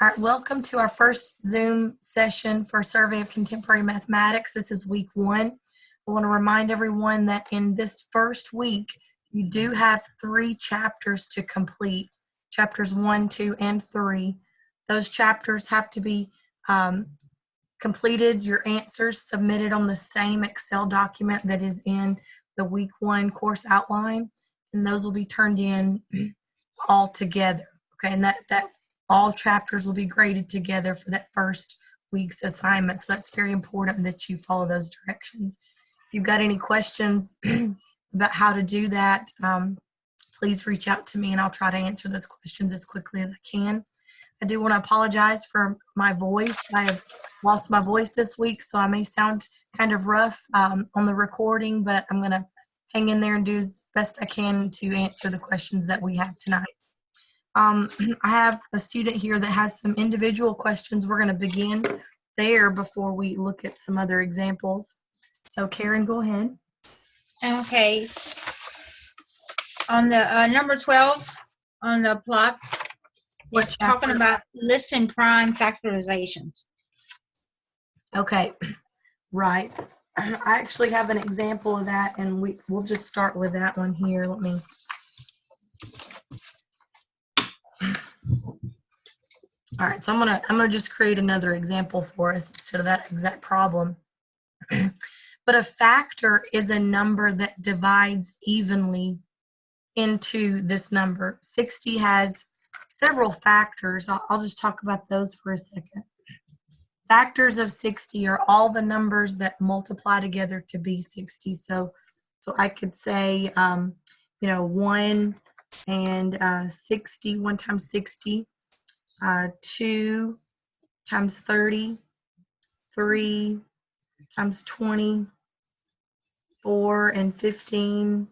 All right, welcome to our first Zoom session for Survey of Contemporary Mathematics. This is week 1. I want to remind everyone that in this first week, you do have 3 chapters to complete, chapters 1, 2, and 3. Those chapters have to be completed, your answers submitted on the same Excel document that is in the week 1 course outline, and those will be turned in all together. Okay, and that all chapters will be graded together for that first week's assignment. So that's very important that you follow those directions. If you've got any questions about how to do that, please reach out to me and I'll try to answer those questions as quickly as I can. I do want to apologize for my voice. I have lost my voice this week, so I may sound kind of rough on the recording, but I'm going to hang in there and do as best I can to answer the questions that we have tonight. I have a student here that has some individual questions. We're going to begin there before we look at some other examples. So Karen, go ahead. Okay. On the number 12 on the plot, it's talking about listing prime factorizations. Okay, right. I actually have an example of that, and we'll just start with that one here. Let me. All right, so I'm gonna just create another example for us instead of that exact problem. But a factor is a number that divides evenly into this number. 60 has several factors. I'll just talk about those for a second. Factors of 60 are all the numbers that multiply together to be 60. So I could say, 1 and 60, 1 times 60. 2 times 30, 3 times 20, 4 and 15,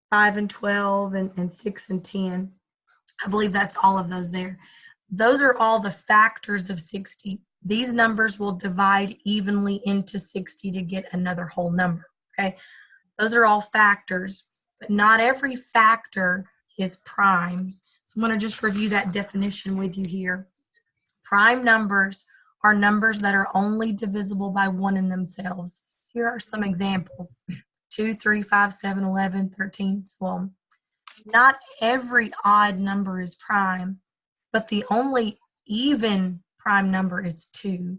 5 and 12, and 6 and 10. I believe that's all of those there. Those are all the factors of 60. These numbers will divide evenly into 60 to get another whole number, okay? Those are all factors, but not every factor is prime. So I'm going to just review that definition with you here. Prime numbers are numbers that are only divisible by 1 in themselves. Here are some examples. 2, 3, 5, 7, 11, 13, so on. Not every odd number is prime, but the only even prime number is 2,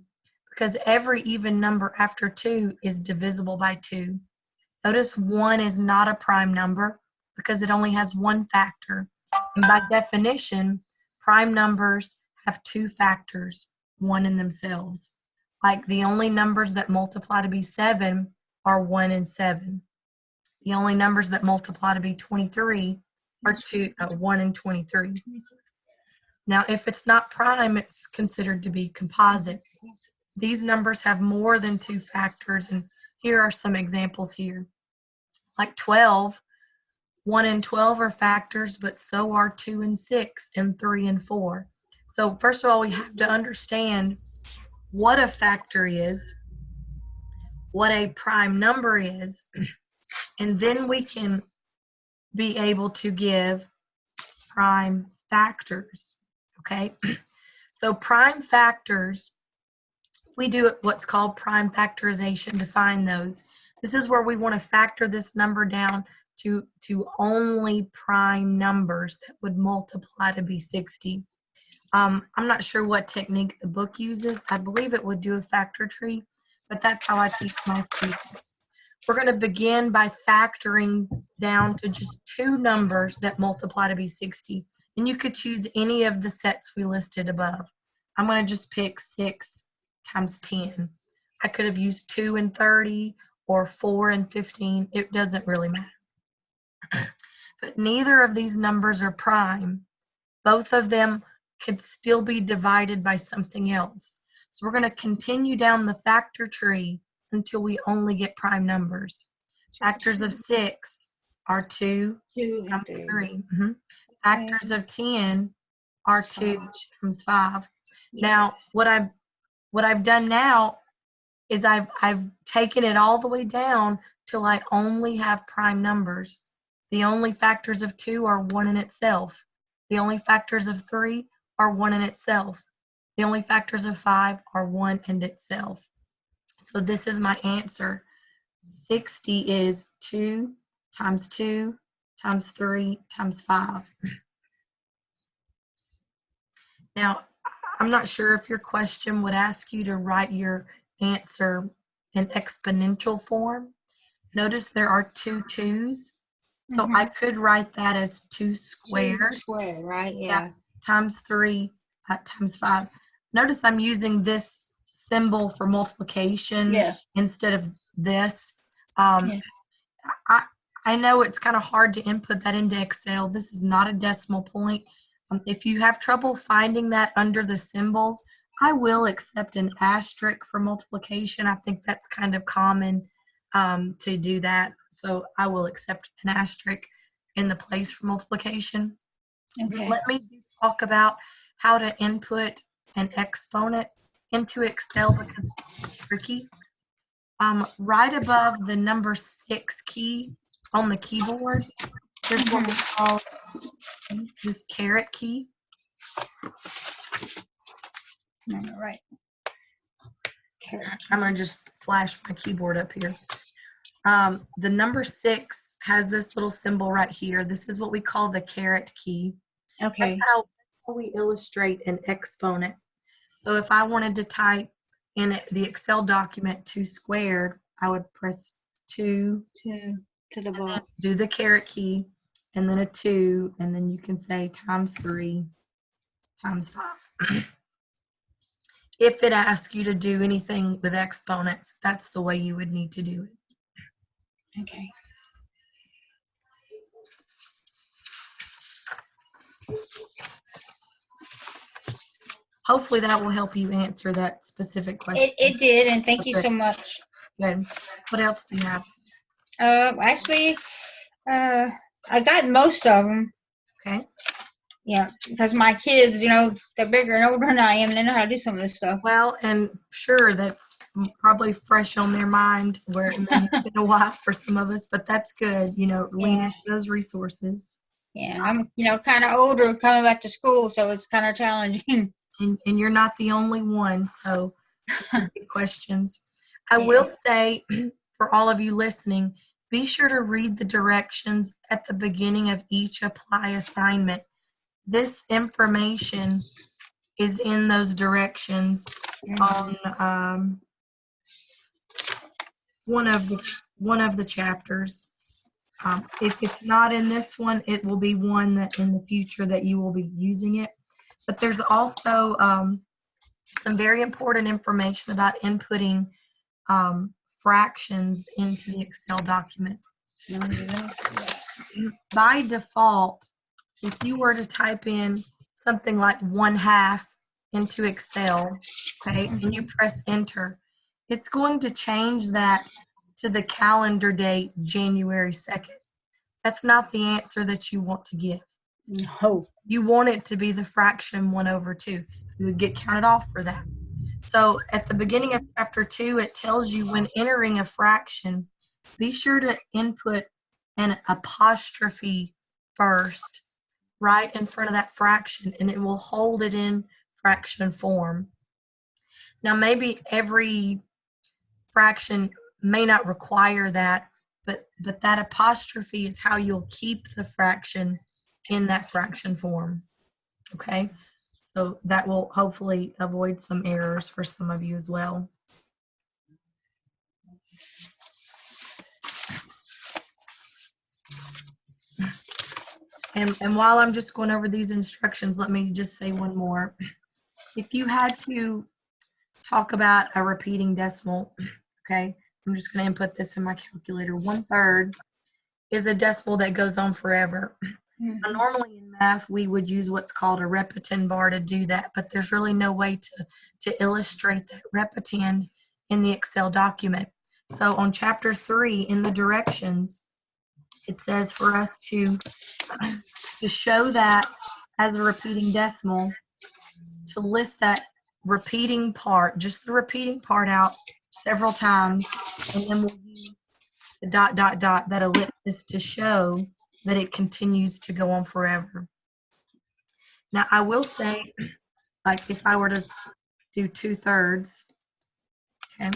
because every even number after 2 is divisible by 2. Notice 1 is not a prime number because it only has 1 factor. And by definition, prime numbers have 2 factors, 1 in themselves. Like the only numbers that multiply to be 7 are 1 and 7. The only numbers that multiply to be 23 are 1 and 23. Now, if it's not prime, it's considered to be composite. These numbers have more than 2 factors, and here are some examples here. Like 12, 1 and 12 are factors, but so are 2 and 6 and 3 and 4. So first of all, we have to understand what a factor is, what a prime number is, and then we can be able to give prime factors, okay? So prime factors, we do what's called prime factorization to find those. This is where we want to factor this number down to only prime numbers that would multiply to be 60. I'm not sure what technique the book uses. I believe it would do a factor tree, but that's how I teach my students. We're going to begin by factoring down to just 2 numbers that multiply to be 60. And you could choose any of the sets we listed above. I'm going to just pick 6 times 10. I could have used 2 and 30 or 4 and 15. It doesn't really matter. But neither of these numbers are prime. Both of them could still be divided by something else. So we're going to continue down the factor tree until we only get prime numbers. Factors of 6 are 2 times 3. Factors of 10 are 2 times 5. Now, what I've done now is I've taken it all the way down till I only have prime numbers. The only factors of 2 are 1 in itself. The only factors of 3 are 1 in itself. The only factors of 5 are 1 and itself. So this is my answer. 60 is 2 times 2 times 3 times 5. Now, I'm not sure if your question would ask you to write your answer in exponential form. Notice there are 2 2's. So I could write that as 2 squared. Square, right? Yeah. Times 3 times 5. Notice I'm using this symbol for multiplication instead of this. Yes. I know it's kind of hard to input that into Excel. This is not a decimal point. If you have trouble finding that under the symbols, I will accept an asterisk for multiplication. I think that's kind of common to do that. So I will accept an asterisk in the place for multiplication. Okay. Let me talk about how to input an exponent into Excel because it's tricky. Right above the number 6 key on the keyboard, there's what we call this caret key. Right. I'm going to just flash my keyboard up here. The number 6 has this little symbol right here. This is what we call the caret key. Okay. That's how we illustrate an exponent. So if I wanted to type in the Excel document 2 squared, I would press 2 to the bottom. Do the caret key, and then a 2, and then you can say times 3 times 5. If it asks you to do anything with exponents, that's the way you would need to do it. Okay. Hopefully that will help you answer that specific question. It did, and thank you so much. Good. What else do you have? Actually, I got most of them. Okay. Yeah, because my kids, they're bigger and older than I am, and they know how to do some of this stuff. Well, and sure, that's probably fresh on their mind where it may have been a while for some of us, but that's good, lean into those resources. Yeah, I'm, kind of older coming back to school, so it's kind of challenging. And you're not the only one, so good questions. I will say, for all of you listening, be sure to read the directions at the beginning of each apply assignment. This information is in those directions on one of the chapters. If it's not in this one, it will be one that in the future that you will be using it. But there's also some very important information about inputting fractions into the Excel document. By default, if you were to type in something like 1/2 into Excel, okay, and you press enter, it's going to change that to the calendar date January 2nd. That's not the answer that you want to give. No. You want it to be the fraction 1/2. You would get counted off for that. So at the beginning of chapter 2, it tells you when entering a fraction, be sure to input an apostrophe first, right in front of that fraction, and it will hold it in fraction form. Now, maybe every fraction may not require that, but that apostrophe is how you'll keep the fraction in that fraction form. Okay, so that will hopefully avoid some errors for some of you as well. And while I'm just going over these instructions, let me just say one more. If you had to talk about a repeating decimal, okay, I'm just going to input this in my calculator. 1/3 is a decimal that goes on forever. Now, normally in math, we would use what's called a repetend bar to do that, but there's really no way to illustrate that repetend in the Excel document. So on chapter 3 in the directions, it says for us to show that as a repeating decimal, to list that repeating part, just the repeating part out several times, and then we'll use the ... that ellipsis to show that it continues to go on forever. Now, I will say, like if I were to do 2/3, okay,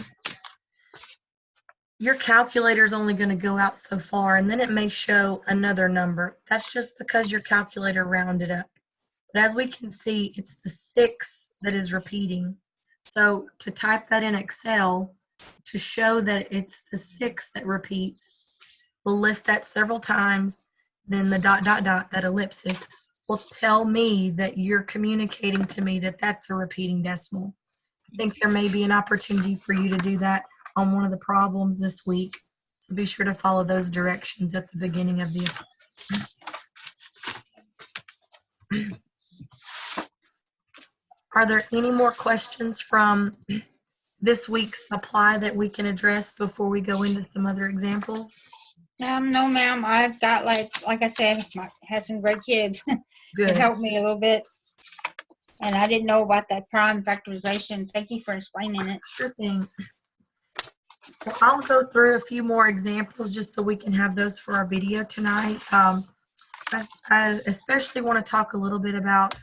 your calculator is only going to go out so far, and then it may show another number. That's just because your calculator rounded up. But as we can see, it's the 6 that is repeating. So to type that in Excel, to show that it's the 6 that repeats, we'll list that several times. Then the ... that ellipsis, will tell me that you're communicating to me that that's a repeating decimal. I think there may be an opportunity for you to do that on one of the problems this week. So be sure to follow those directions at the beginning of the Are there any more questions from this week's supply that we can address before we go into some other examples? No, ma'am. I've got like I said, had some great kids. Good. It helped me a little bit, and I didn't know about that prime factorization. Thank you for explaining it. Sure thing. Well, I'll go through a few more examples just so we can have those for our video tonight. I especially want to talk a little bit about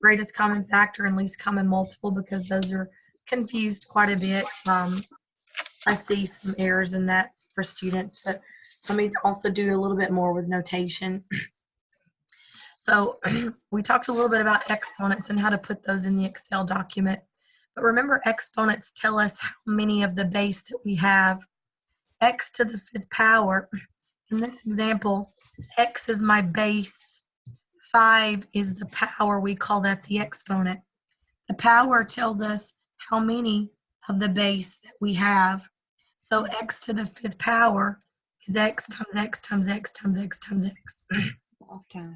greatest common factor and least common multiple, because those are confused quite a bit. I see some errors in that for students, but let me also do a little bit more with notation. So we talked a little bit about exponents and how to put those in the Excel document. But remember, exponents tell us how many of the base that we have. X to the 5th power. In this example, X is my base. 5 is the power. We call that the exponent. The power tells us how many of the base that we have. So X to the 5th power is X times X times X times X times X. Okay.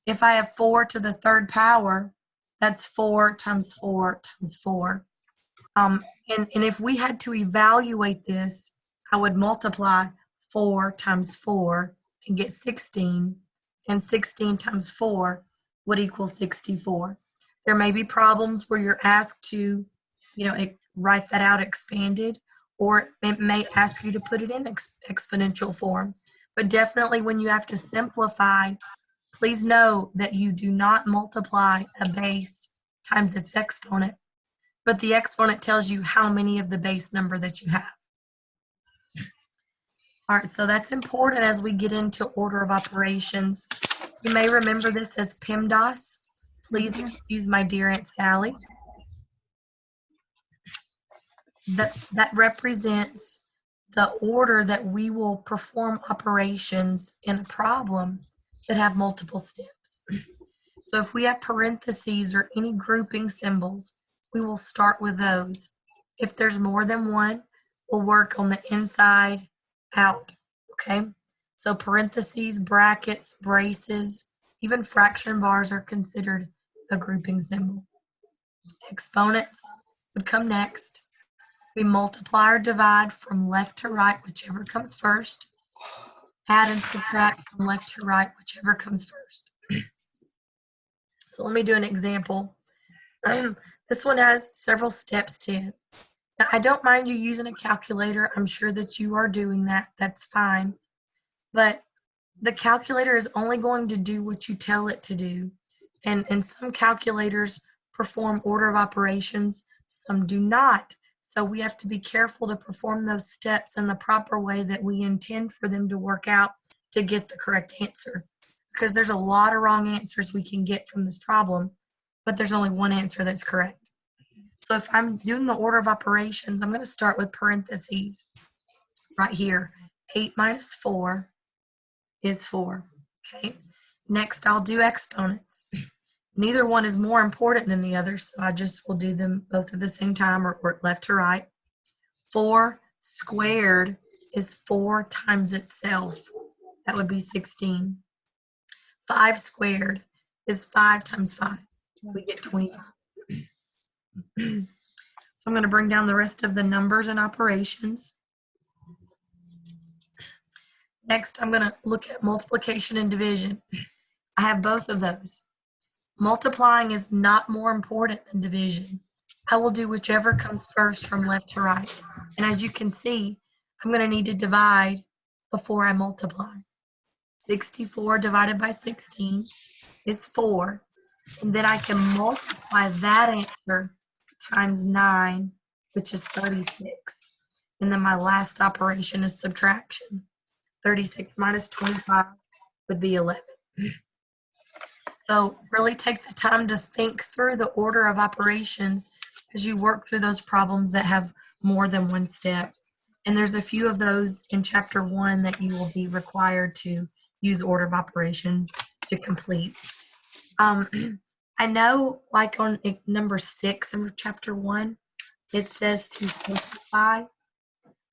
If I have 4 to the 3rd power, that's 4 times 4 times 4. And if we had to evaluate this, I would multiply 4 times 4 and get 16. And 16 times 4 would equal 64. There may be problems where you're asked to, write that out expanded, or it may ask you to put it in exponential form. But definitely when you have to simplify, please know that you do not multiply a base times its exponent, but the exponent tells you how many of the base number that you have. All right, so that's important as we get into order of operations. You may remember this as PEMDAS. Please excuse my dear Aunt Sally. That represents the order that we will perform operations in a problem that have multiple steps. So if we have parentheses or any grouping symbols, we will start with those. If there's more than one, we'll work on the inside out, okay? So parentheses, brackets, braces, even fraction bars are considered a grouping symbol. Exponents would come next. We multiply or divide from left to right, whichever comes first. Add and subtract from left to right, whichever comes first. So let me do an example. This one has several steps to it. Now, I don't mind you using a calculator. I'm sure that you are doing that. That's fine. But the calculator is only going to do what you tell it to do. And some calculators perform order of operations, some do not. So we have to be careful to perform those steps in the proper way that we intend for them to work out to get the correct answer. Because there's a lot of wrong answers we can get from this problem, but there's only one answer that's correct. So if I'm doing the order of operations, I'm going to start with parentheses right here. 8 minus 4 is 4. Okay. Next, I'll do exponents. Neither one is more important than the other, so I just will do them both at the same time, or work left to right. 4 squared is 4 times itself. That would be 16. 5 squared is 5 times 5. We get 25. So I'm going to bring down the rest of the numbers and operations. Next, I'm going to look at multiplication and division. I have both of those. Multiplying is not more important than division. I will do whichever comes first from left to right. And as you can see, I'm going to need to divide before I multiply. 64 divided by 16 is 4. And then I can multiply that answer times 9, which is 36. And then my last operation is subtraction. 36 minus 25 would be 11. So really take the time to think through the order of operations as you work through those problems that have more than one step. And there's a few of those in chapter 1 that you will be required to use order of operations to complete. I know, like on number 6 of chapter 1, it says to simplify.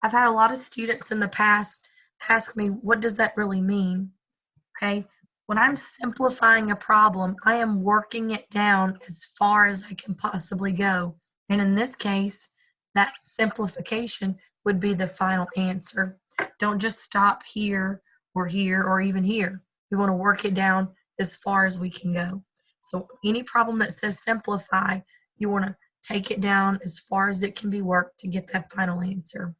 I've had a lot of students in the past ask me, what does that really mean? Okay, when I'm simplifying a problem, I am working it down as far as I can possibly go. And in this case, that simplification would be the final answer. Don't just stop here or even here. We want to work it down as far as we can go. So any problem that says simplify, you want to take it down as far as it can be worked to get that final answer.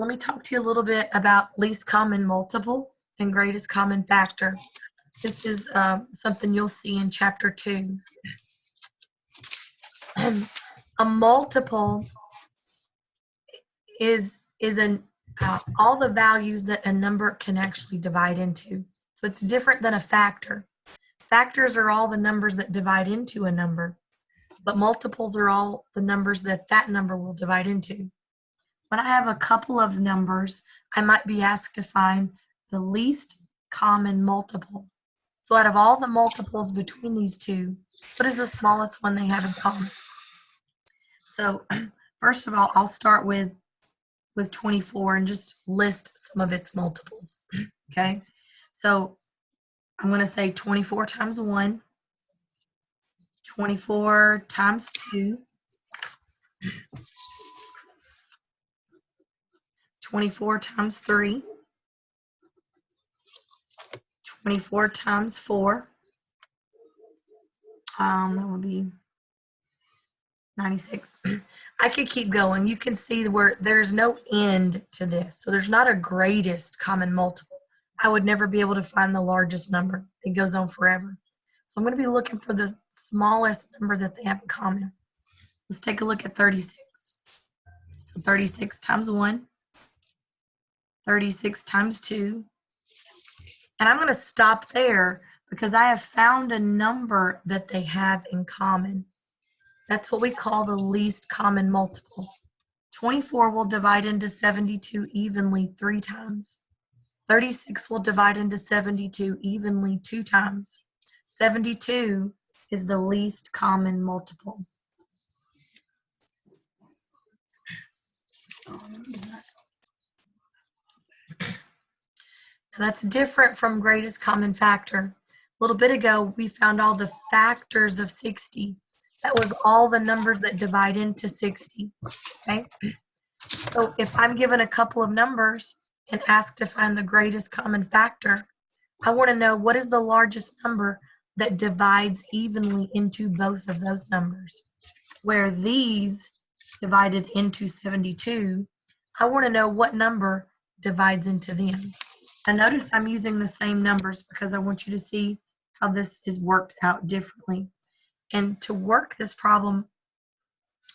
Let me talk to you a little bit about least common multiple and greatest common factor. This is something you'll see in chapter 2. A multiple is all the values that a number can actually divide into. So it's different than a factor. Factors are all the numbers that divide into a number, but multiples are all the numbers that that number will divide into. When I have a couple of numbers, I might be asked to find the least common multiple. So out of all the multiples between these two, what is the smallest one they have in common? So first of all, I'll start with 24 and just list some of its multiples, okay? So I'm going to say 24 times 1, 24 times 2, 24 times 3, 24 times 4, that would be 96. I could keep going. You can see where there's no end to this. So there's not a greatest common multiple. I would never be able to find the largest number. It goes on forever. So I'm going to be looking for the smallest number that they have in common. Let's take a look at 36. So 36 times 1, 36 times 2. And I'm going to stop there because I have found a number that they have in common. That's what we call the least common multiple. 24 will divide into 72 evenly 3 times. 36 will divide into 72 evenly 2 times. 72 is the least common multiple. Now that's different from greatest common factor. A little bit ago, we found all the factors of 60. That was all the numbers that divide into 60, okay? So if I'm given a couple of numbers and asked to find the greatest common factor, I want to know what is the largest number that divides evenly into both of those numbers. Where these divided into 72, I want to know what number divides into them. And notice I'm using the same numbers because I want you to see how this is worked out differently. And to work this problem,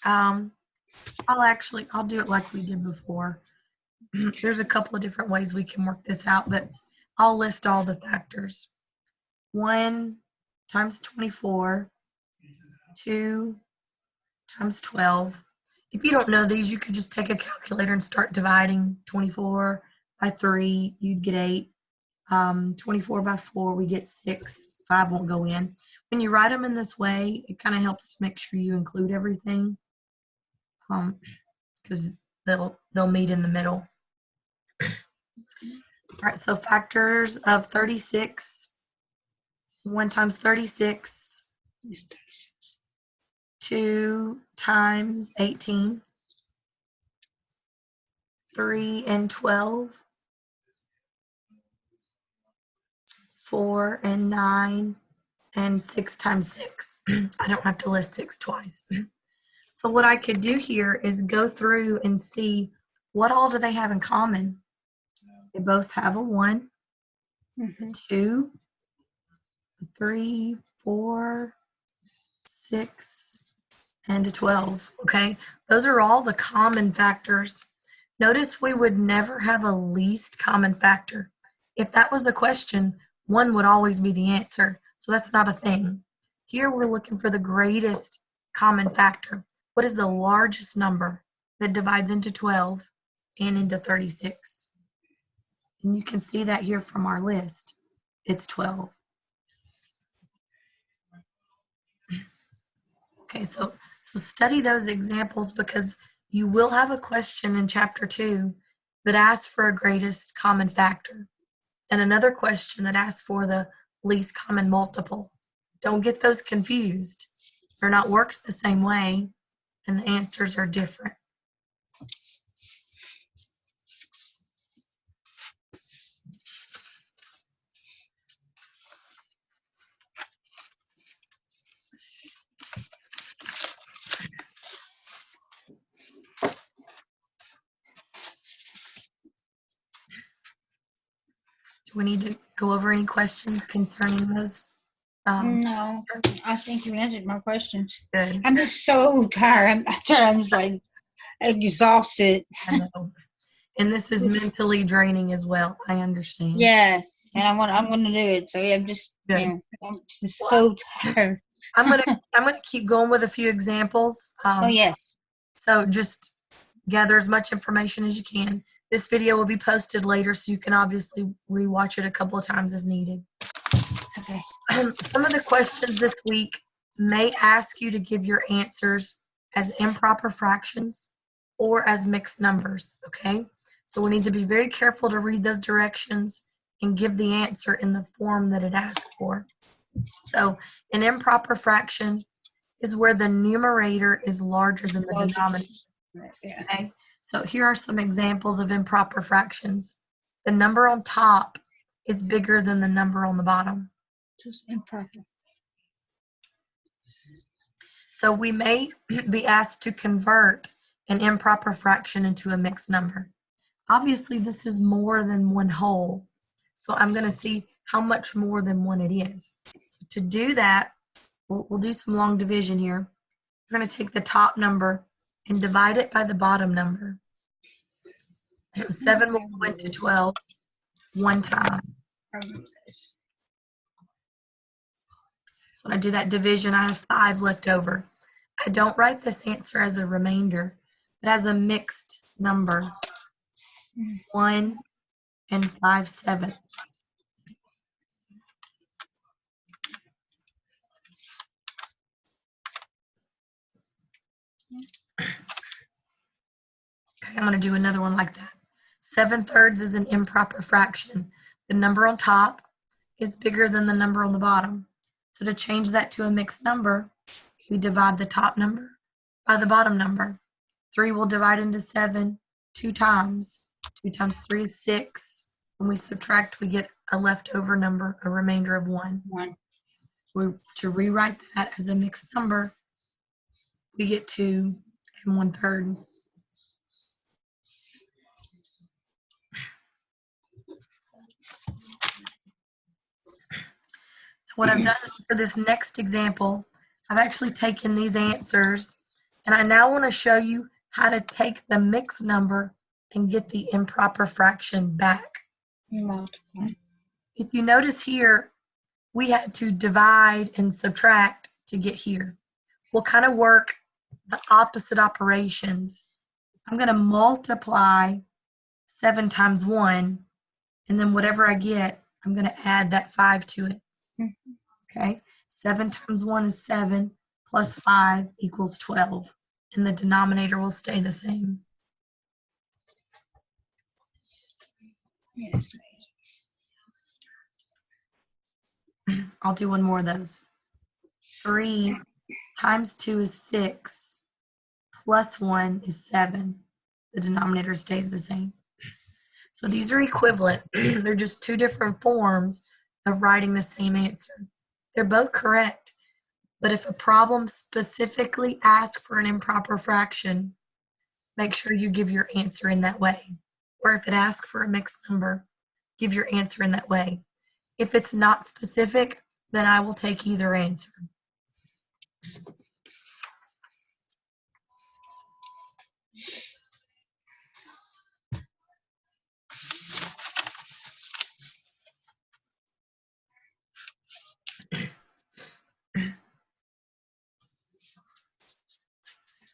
I'll do it like we did before. There's a couple of different ways we can work this out, but I'll list all the factors. 1 times 24, 2 times 12. If you don't know these, you could just take a calculator and start dividing. 24 by 3, you'd get 8. 24 by 4, we get 6. 5 won't go in. When you write them in this way, it kind of helps to make sure you include everything, because they'll meet in the middle. All right, so factors of 36. 1 times 36. 2 times 18. 3 and 12. 4 and 9, and 6 times 6. I don't have to list 6 twice. So what I could do here is go through and see What all do they have in common? They both have a 1, Mm-hmm. 2, 3, 4, 6, and a 12, okay? Those are all the common factors. Notice we would never have a least common factor. If that was the question, 1 would always be the answer. So that's not a thing. Here we're looking for the greatest common factor. What is the largest number that divides into 12 and into 36? And you can see that here from our list. It's 12. Okay, so study those examples because you will have a question in chapter 2 that asks for a greatest common factor and another question that asks for the least common multiple. Don't get those confused. They're not worked the same way and the answers are different. Do we need to go over any questions concerning those? No, I think you answered my questions. Good. I'm just so tired. I'm just like exhausted. I know. And this is mentally draining as well. I understand. Yes, and I'm gonna do it. So yeah, I'm just Good. I'm just so tired. I'm gonna keep going with a few examples. Oh yes. So just gather as much information as you can. This video will be posted later, so you can obviously rewatch it a couple of times as needed. Okay. Some of the questions this week may ask you to give your answers as improper fractions or as mixed numbers, okay? So we need to be very careful to read those directions and give the answer in the form that it asks for. So an improper fraction is where the numerator is larger than the denominator. Yeah. Okay, so here are some examples of improper fractions. The number on top is bigger than the number on the bottom. Just improper. So we may be asked to convert an improper fraction into a mixed number. Obviously, this is more than 1 whole. So I'm going to see how much more than 1 it is. So to do that, we'll do some long division here. We're going to take the top number and divide it by the bottom number. 7 will go into 12 1 time. So when I do that division, I have 5 left over. I don't write this answer as a remainder, but as a mixed number. 1 and 5/7. Okay, I'm going to do another one like that. 7/3 is an improper fraction. The number on top is bigger than the number on the bottom. So to change that to a mixed number, we divide the top number by the bottom number. 3 will divide into 7 2 times. 2 times 3 is 6. When we subtract, we get a leftover number, a remainder of 1. To rewrite that as a mixed number, we get 2 and 1/3. What I've done for this next example, I've actually taken these answers and I now want to show you how to take the mixed number and get the improper fraction back. If you notice here, we had to divide and subtract to get here. We'll kind of work the opposite operations. I'm going to multiply 7 times 1, and then whatever I get, I'm going to add that 5 to it. Okay, 7 times 1 is 7, plus 5 equals 12, and the denominator will stay the same. Yes. I'll do one more of those. 3 times 2 is 6, plus 1 is 7. The denominator stays the same. So these are equivalent. They're just 2 different forms of writing the same answer. They're both correct, but if a problem specifically asks for an improper fraction, make sure you give your answer in that way. Or if it asks for a mixed number, give your answer in that way. If it's not specific, then I will take either answer.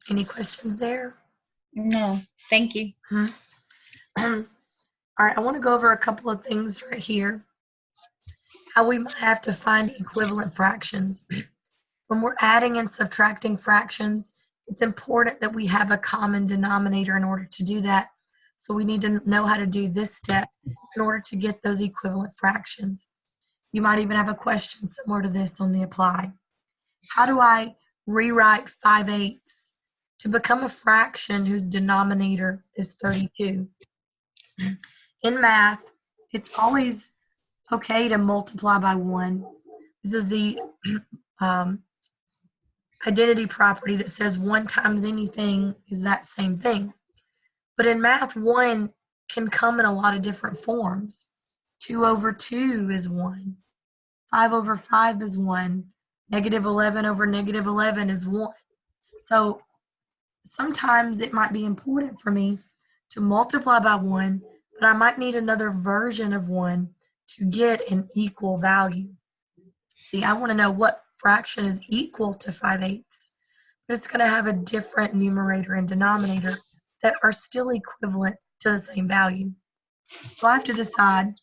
Any questions there? No, thank you. All right, I want to go over a couple of things right here. How we might have to find equivalent fractions. When we're adding and subtracting fractions, it's important that we have a common denominator in order to do that. So we need to know how to do this step in order to get those equivalent fractions. You might even have a question similar to this on the apply. How do I rewrite 5/8 to become a fraction whose denominator is 32? In math, it's always okay to multiply by 1. This is the identity property that says 1 times anything is that same thing. But in math, 1 can come in a lot of different forms. 2 over 2 is 1. 5 over 5 is 1. Negative 11 over negative 11 is 1. So sometimes it might be important for me to multiply by 1, but I might need another version of 1 to get an equal value. See, I want to know what fraction is equal to 5/8, but it's going to have a different numerator and denominator that are still equivalent to the same value. So I have to decide,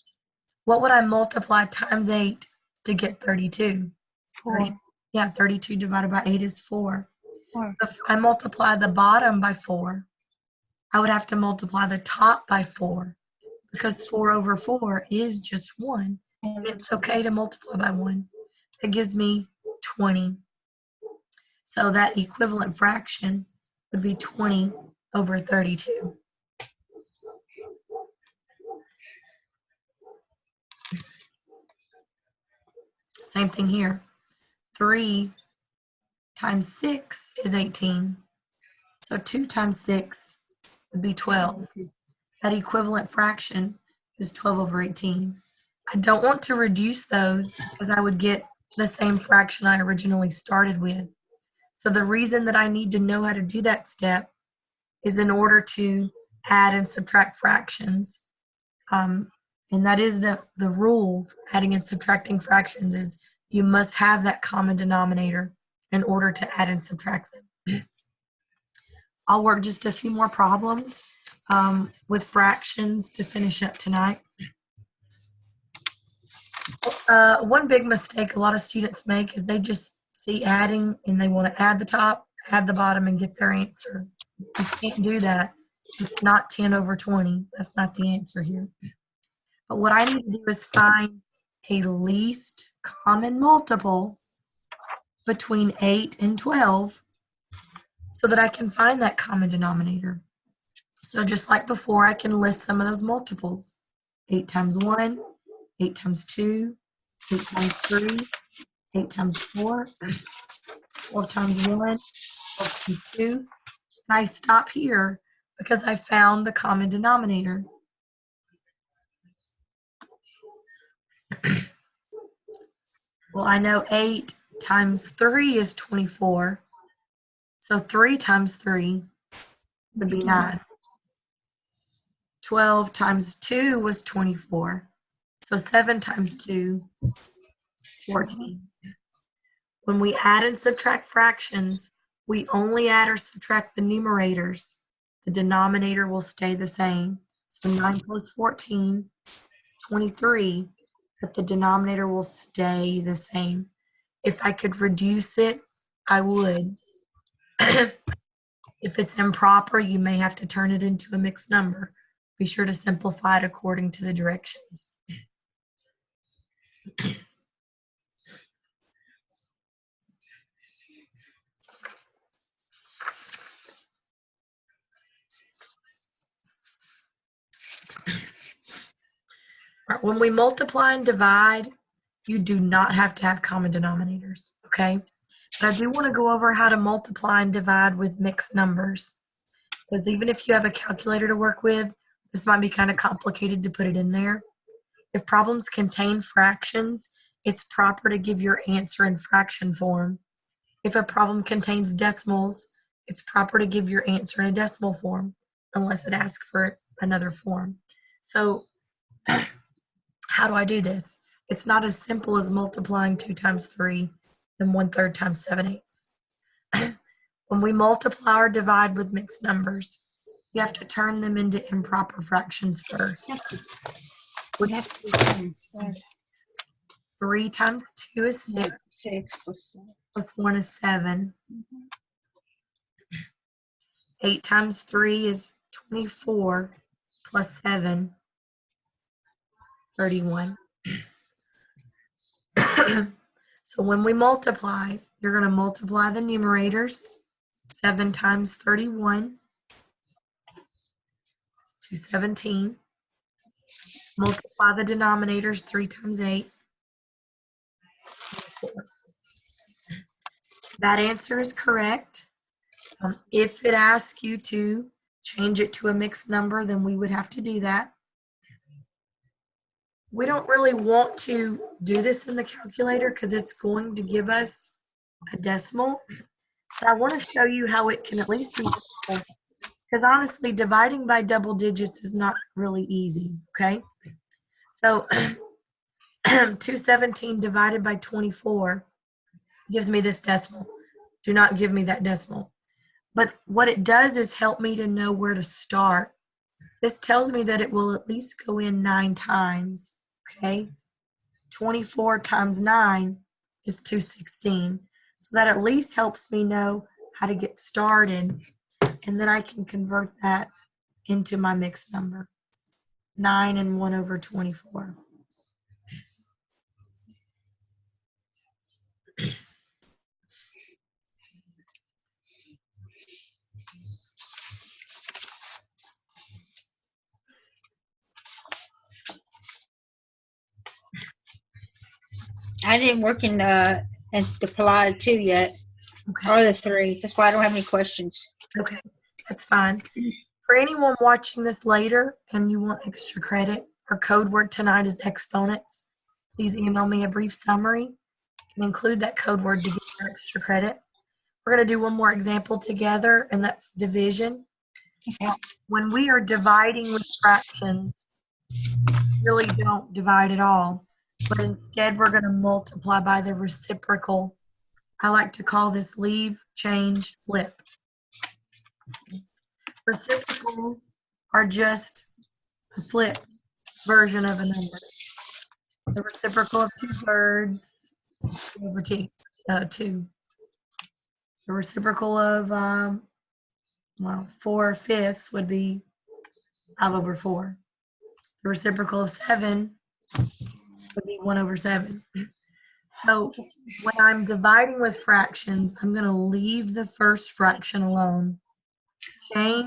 what would I multiply times 8 to get 32? 4. Yeah, 32 divided by 8 is 4. 4. If I multiply the bottom by 4, I would have to multiply the top by 4, because 4 over 4 is just 1. And it's okay to multiply by 1. That gives me 20. So that equivalent fraction would be 20 over 32. Same thing here. 3 times 6 is 18. So 2 times 6 would be 12. That equivalent fraction is 12 over 18. I don't want to reduce those because I would get the same fraction I originally started with. So the reason that I need to know how to do that step is in order to add and subtract fractions. And that is the rule for adding and subtracting fractions, is you must have that common denominator in order to add and subtract them. I'll work just a few more problems with fractions to finish up tonight. One big mistake a lot of students make is they just see adding and they want to add the top, add the bottom, and get their answer. You can't do that. It's not 10 over 20. That's not the answer here. But what I need to do is find a least common multiple between 8 and 12 so that I can find that common denominator. So just like before, I can list some of those multiples. 8 times 1, 8 times 2, 8 times 3, 8 times 4, 4 times 1, 4 times 2. And I stop here because I found the common denominator. Well, I know 8 times 3 is 24. So 3 times 3 would be 9. 12 times 2 was 24. So 7 times 2, 14. When we add and subtract fractions, we only add or subtract the numerators. The denominator will stay the same. So 9 plus 14 is 23, but the denominator will stay the same. If I could reduce it, I would. If it's improper, you may have to turn it into a mixed number. Be sure to simplify it according to the directions. When we multiply and divide, you do not have to have common denominators, okay? But I do want to go over how to multiply and divide with mixed numbers. because even if you have a calculator to work with, this might be kind of complicated to put it in there. If problems contain fractions, it's proper to give your answer in fraction form. If a problem contains decimals, it's proper to give your answer in a decimal form, unless it asks for another form. So how do I do this? It's not as simple as multiplying 2 times 3 and 1/3 times 7/8. When we multiply or divide with mixed numbers, you have to turn them into improper fractions first. We have to do 3 times 2 is 6, 6 plus 7. plus 1 is 7. 8 times 3 is 24, plus 7, 31. So when we multiply, you're going to multiply the numerators. 7 times 31 is 217. Multiply the denominators. 3 times 8. 4. That answer is correct. If it asks you to change it to a mixed number, then we would have to do that. We don't really want to do this in the calculator because it's going to give us a decimal. But I want to show you how it can at least be useful. Because honestly, dividing by double digits is not really easy, okay? So 217 divided by 24 gives me this decimal. Do not give me that decimal. But what it does is help me to know where to start. This tells me that it will at least go in 9 times, okay? 24 times 9 is 216. So that at least helps me know how to get started. And then I can convert that into my mixed number. 9 and 1 over 24. I didn't work in the Applied 2 yet, Okay. or the 3. That's why I don't have any questions. Okay, that's fine. For anyone watching this later and you want extra credit, our code word tonight is exponents. Please email me a brief summary and include that code word to get your extra credit. We're going to do one more example together, and that's division. Okay. When we are dividing with fractions, really don't divide at all, but instead we're going to multiply by the reciprocal. I like to call this leave, change, flip. Reciprocals are just a flip version of a number. The reciprocal of 2/3 is 2 over 2. The reciprocal of 4/5 would be 5 over 4. The reciprocal of 7 would be 1 over 7. So when I'm dividing with fractions, I'm going to leave the first fraction alone. Change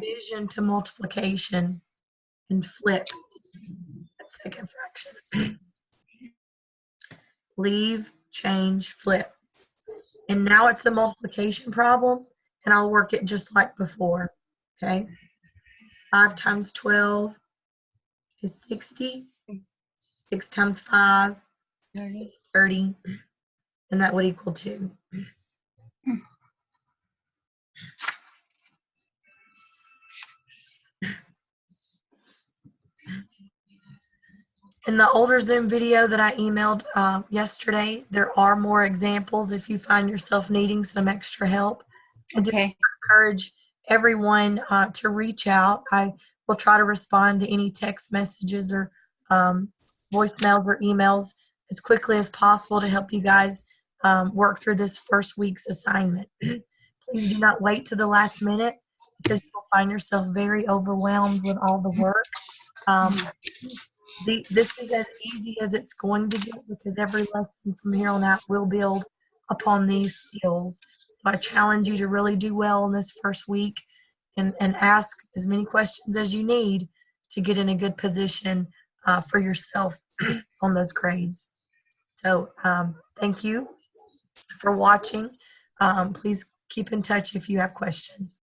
division to multiplication and flip that second fraction. Leave, change, flip. And now it's a multiplication problem, and I'll work it just like before, okay? 5 times 12 is 60. 6 times 5 is 30, and that would equal 2. In the older Zoom video that I emailed yesterday, there are more examples if you find yourself needing some extra help. I do encourage everyone to reach out. I will try to respond to any text messages or voicemails or emails as quickly as possible to help you guys work through this first week's assignment. Please do not wait to the last minute because you'll find yourself very overwhelmed with all the work. This is as easy as it's going to get because every lesson from here on out will build upon these skills. So I challenge you to really do well in this first week and ask as many questions as you need to get in a good position for yourself on those grades. So thank you for watching. Please keep in touch if you have questions.